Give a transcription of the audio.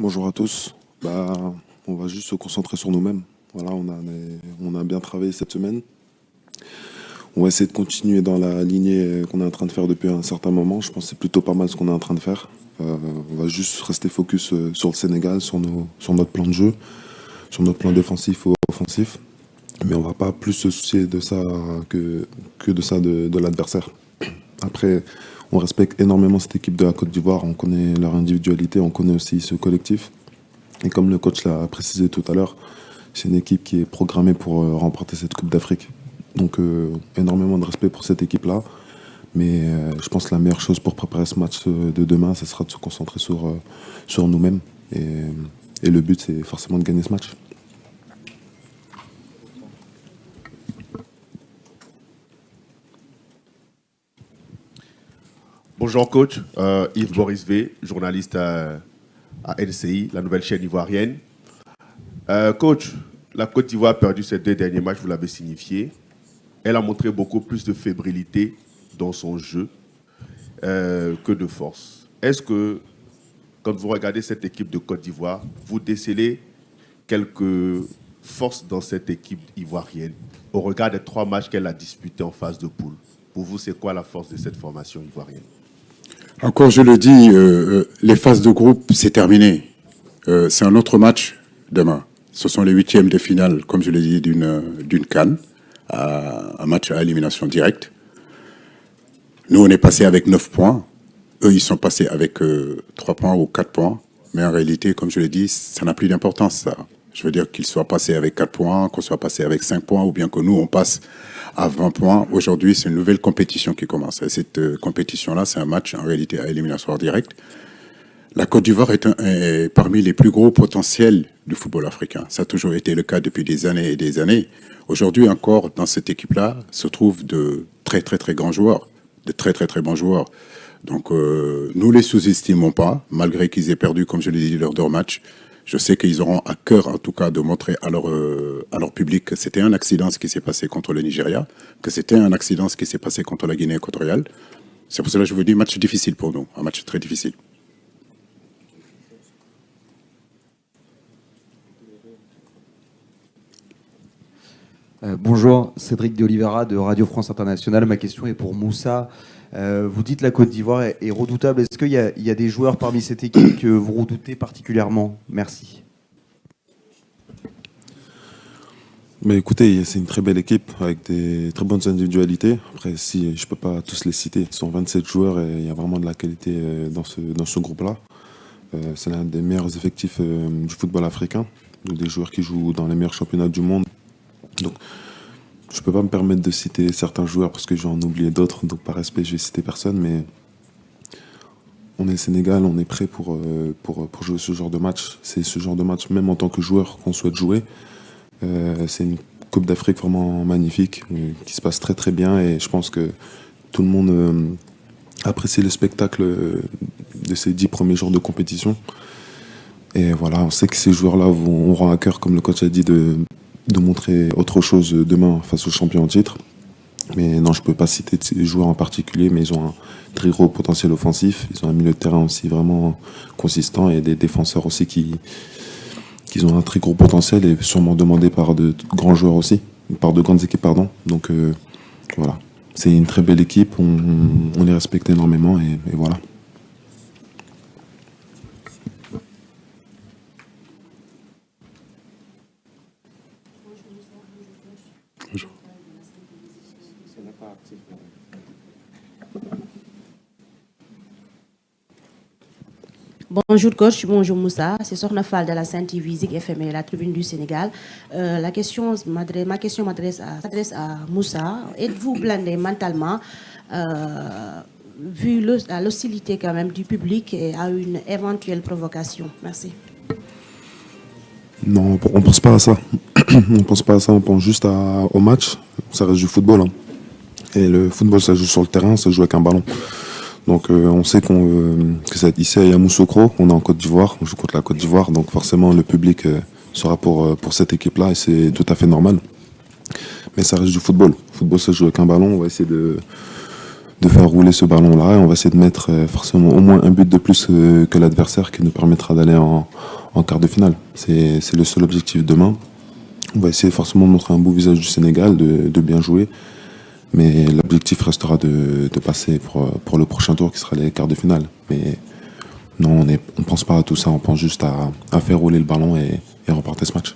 Bonjour à tous. On va juste se concentrer sur nous-mêmes. Voilà, on a bien travaillé cette semaine. On va essayer de continuer dans la lignée qu'on est en train de faire depuis un certain moment. Je pense que c'est plutôt pas mal ce qu'on est en train de faire. On va juste rester focus sur le Sénégal, sur notre plan de jeu, sur notre plan défensif ou offensif. Mais on va pas plus se soucier de ça que de ça de l'adversaire. Après, on respecte énormément cette équipe de la Côte d'Ivoire. On connaît leur individualité, on connaît aussi ce collectif. Et comme le coach l'a précisé tout à l'heure, c'est une équipe qui est programmée pour remporter cette Coupe d'Afrique. Donc énormément de respect pour cette équipe-là. Mais je pense que la meilleure chose pour préparer ce match de demain, ce sera de se concentrer sur nous-mêmes. Et le but, c'est forcément de gagner ce match. Bonjour coach, Yves Boris V, journaliste à LCI, la nouvelle chaîne ivoirienne. Coach, la Côte d'Ivoire a perdu ses 2 derniers matchs, vous l'avez signifié. Elle a montré beaucoup plus de fébrilité dans son jeu que de force. Est-ce que, quand vous regardez cette équipe de Côte d'Ivoire, vous décelez quelques forces dans cette équipe ivoirienne au regard des 3 matchs qu'elle a disputés en phase de poule? Pour vous, c'est quoi la force de cette formation ivoirienne? Encore, je le dis, les phases de groupe, c'est terminé. C'est un autre match demain. Ce sont les 8e de finale, comme je l'ai dit, d'une CAN, un match à élimination directe. Nous, on est passé avec 9 points. Eux, ils sont passés avec 3 points ou 4 points. Mais en réalité, comme je l'ai dit, ça n'a plus d'importance, ça. Je veux dire qu'ils soient passés avec 4 points, qu'on soit passé avec 5 points, ou bien que nous, on passe à 20 points. Aujourd'hui, c'est une nouvelle compétition qui commence. Et cette compétition-là, c'est un match, en réalité, à éliminatoire direct. La Côte d'Ivoire est parmi les plus gros potentiels du football africain. Ça a toujours été le cas depuis des années et des années. Aujourd'hui, encore, dans cette équipe-là, se trouvent de très, très, très grands joueurs, de très, très, très bons joueurs. Donc, nous les sous-estimons pas, malgré qu'ils aient perdu, comme je l'ai dit, leurs 2 matchs. Je sais qu'ils auront à cœur, en tout cas, de montrer à leur public que c'était un accident ce qui s'est passé contre le Nigeria, que c'était un accident ce qui s'est passé contre la Guinée équatoriale. C'est pour cela que je vous dis, match difficile pour nous, un match très difficile. Bonjour, Cédric de Oliveira de Radio France Internationale. Ma question est pour Moussa. Vous dites la Côte d'Ivoire est redoutable. Est-ce qu'il y a des joueurs parmi cette équipe que vous redoutez particulièrement? Merci. Mais écoutez, c'est une très belle équipe avec des très bonnes individualités. Après, si je peux pas tous les citer, ce sont 27 joueurs et il y a vraiment de la qualité dans ce groupe-là. C'est l'un des meilleurs effectifs du football africain, des joueurs qui jouent dans les meilleurs championnats du monde. Donc, je peux pas me permettre de citer certains joueurs parce que j'en ai oublié d'autres. Donc, par respect, je vais citer personne. Mais on est Sénégal, on est prêt pour jouer ce genre de match. C'est ce genre de match, même en tant que joueur, qu'on souhaite jouer. C'est une Coupe d'Afrique vraiment magnifique, qui se passe très très bien. Et je pense que tout le monde apprécie le spectacle de ces 10 premiers jours de compétition. Et voilà, on sait que ces joueurs-là auront à cœur, comme le coach a dit, de montrer autre chose demain face aux champions en titre. Mais non, je ne peux pas citer ces joueurs en particulier, mais ils ont un très gros potentiel offensif. Ils ont un milieu de terrain aussi vraiment consistant et des défenseurs aussi qui ont un très gros potentiel et sûrement demandé par de grands joueurs aussi, par de grandes équipes, pardon. Donc voilà, c'est une très belle équipe, on les respecte énormément et voilà. Bonjour coach, bonjour Moussa, c'est Sorna Fall de la Sen TV, Zik FM et la Tribune du Sénégal. Ma question s'adresse à Moussa. Êtes-vous blindé mentalement, vu l'hostilité quand même du public et à une éventuelle provocation? Merci. Non, on pense pas à ça. On pense pas à ça, on pense juste au match. Ça reste du football. Hein. Et le football, ça joue sur le terrain, ça joue avec un ballon. Donc on sait que c'est ici à Yamoussoukro, on est en Côte d'Ivoire, on joue contre la Côte d'Ivoire, donc forcément le public sera pour cette équipe-là et c'est tout à fait normal. Mais ça reste du football. Le football, ça joue avec un ballon, on va essayer de faire rouler ce ballon-là. Et on va essayer de mettre forcément au moins un but de plus que l'adversaire qui nous permettra d'aller en quart de finale. C'est le seul objectif demain. On va essayer forcément de montrer un beau visage du Sénégal, de bien jouer. Mais l'objectif restera de passer pour le prochain tour qui sera les quarts de finale. Mais non, on ne pense pas à tout ça, on pense juste à faire rouler le ballon et remporter ce match.